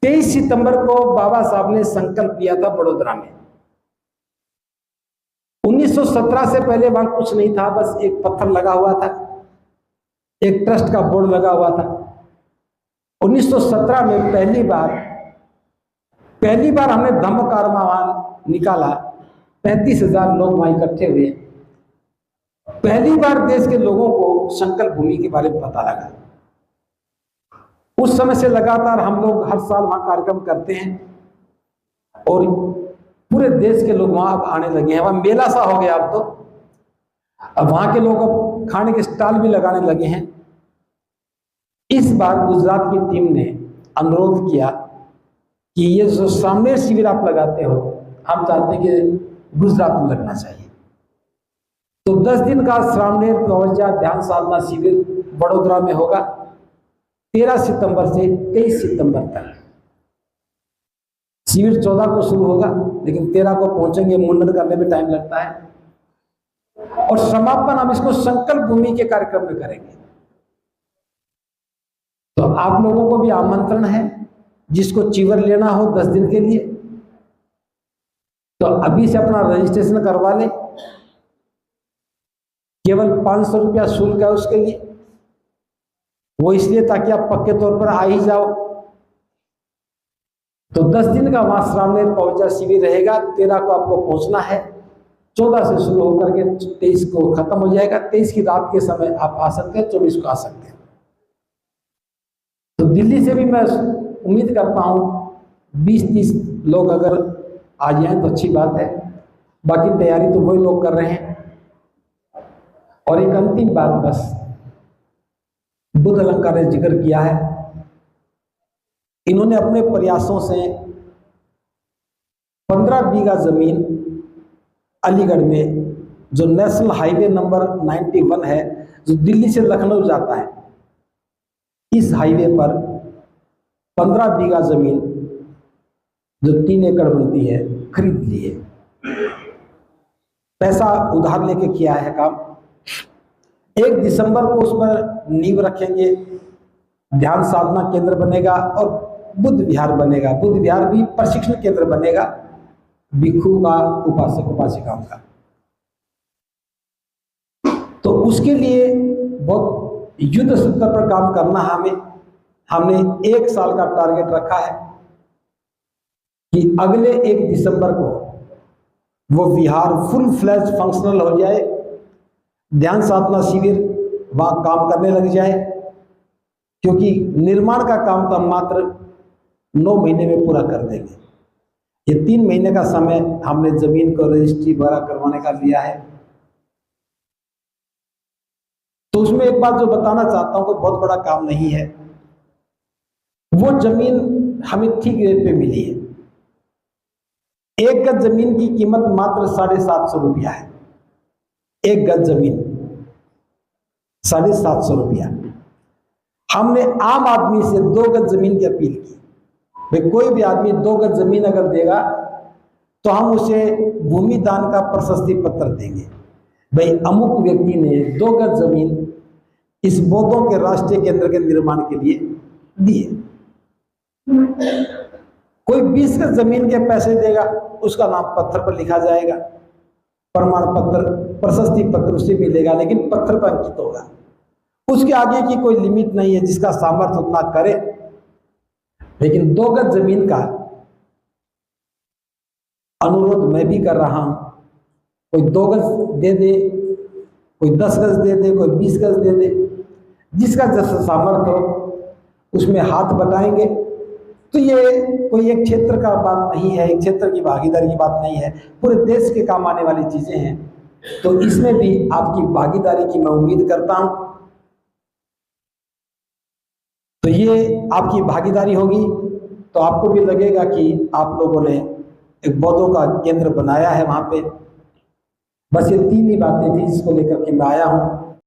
23 सितंबर को बाबा साहब ने संकल्प लिया था बड़ोदरा में। 1917 से पहले वहां कुछ नहीं था, बस एक पत्थर लगा हुआ था, एक ट्रस्ट का बोर्ड लगा हुआ था। 1917 में पहली बार हमने धम्म कारवां निकाला। 35,000 लोग वहां इकट्ठे हुए। पहली बार देश के लोगों को संकल्प भूमि के बारे में पता लगा। उस समय से लगातार हम लोग हर साल वहां कार्यक्रम करते हैं और पूरे देश के लोग वहां अब आने लगे हैं। वहां मेला सा हो गया अब तो। अब वहां के लोग अब खाने के स्टॉल भी लगाने लगे हैं। इस बार गुजरात की टीम ने अनुरोध किया कि ये जो सामने शिविर आप लगाते हो, हम चाहते हैं कि गुजरात में लगना चाहिए। तो 10 दिन का सामनेर कवचा ध्यान साधना शिविर बड़ोदरा में होगा, 13 सितंबर से 23 सितंबर तक। शिविर 14 को शुरू होगा, लेकिन 13 को पहुंचेंगे। मुंडन करने में टाइम लगता है और समापन हम इसको संकल्प भूमि के कार्यक्रम में करेंगे। तो आप लोगों को भी आमंत्रण है, जिसको चीवर लेना हो 10 दिन के लिए तो अभी से अपना रजिस्ट्रेशन करवा ले। केवल 500 रुपया शुल्क है उसके लिए, वो इसलिए ताकि आप पक्के तौर पर आ ही जाओ। तो 10 दिन का वहां सामने पहुंचा शिविर रहेगा। 13 को आपको पहुंचना है, 14 से शुरू होकर के 23 को खत्म हो जाएगा। 23 की रात के समय आप आ सकते हैं, 24 को आ सकते हैं। तो दिल्ली से भी मैं उम्मीद करता हूं 20-30 लोग अगर आ जाएं तो अच्छी बात है। बाकी तैयारी तो वही लोग कर रहे हैं। और एक अंतिम बात, बस बुद्ध अलंकार ने जिक्र किया है। इन्होंने अपने प्रयासों से 15 बीघा जमीन अलीगढ़ में, जो नेशनल हाईवे नंबर 91 है, जो दिल्ली से लखनऊ जाता है, इस हाईवे पर 15 बीघा जमीन जो 3 एकड़ बनती है खरीद ली है। पैसा उधार लेके किया है काम। 1 दिसंबर को उस पर नींव रखेंगे, ध्यान साधना केंद्र बनेगा और बुद्ध विहार बनेगा। बुद्ध विहार भी प्रशिक्षण केंद्र बनेगा भिक्षु का, उपासक उपासिकाओं का। तो उसके लिए बहुत युद्ध स्तर पर काम करना हमने 1 साल का टारगेट रखा है कि अगले 1 दिसंबर को वो विहार फुल फ्लैश फंक्शनल हो जाए, ध्यान साधना शिविर वहां काम करने लग जाए। क्योंकि निर्माण का काम तो हम मात्र 9 महीने में पूरा कर देंगे। ये 3 महीने का समय हमने जमीन को रजिस्ट्री वगैरह करवाने का लिया है। तो उसमें एक बात जो बताना चाहता हूं, कोई बहुत बड़ा काम नहीं है। वो जमीन हमें ठीक रेट पे मिली है। 1 गज जमीन की कीमत मात्र 750 रुपया है। 1 गज जमीन 750 रुपया। हमने आम आदमी से 2 गज जमीन की अपील की। भाई कोई भी आदमी 2 गज जमीन अगर देगा तो हम उसे भूमि दान का प्रशस्ति पत्र देंगे। भाई अमुक व्यक्ति ने 2 गज जमीन इस बौद्धों के राष्ट्रीय केंद्र के निर्माण के लिए दिए। कोई 20 गज जमीन के पैसे देगा, उसका नाम पत्थर पर लिखा जाएगा, प्रमाण पत्र प्रशस्ति पत्र उसे मिलेगा, लेकिन पत्थर पर अंकित होगा। उसके आगे की कोई लिमिट नहीं है, जिसका सामर्थ्य उतना करे। लेकिन 2 गज जमीन का अनुरोध मैं भी कर रहा हूं। कोई 2 गज दे दे, कोई 10 गज दे दे, कोई 20 गज दे दे, जिसका जैसा सामर्थ्य हो उसमें हाथ बटाएंगे। तो ये कोई एक क्षेत्र का बात नहीं है, एक क्षेत्र की भागीदारी की बात नहीं है, पूरे देश के काम आने वाली चीजें हैं। तो इसमें भी आपकी भागीदारी की मैं उम्मीद करता हूं। तो ये आपकी भागीदारी होगी तो आपको भी लगेगा कि आप लोगों ने एक बौद्धों का केंद्र बनाया है वहां पे। बस ये 3 ही बातें थी जिसको लेकर के मैं आया हूं।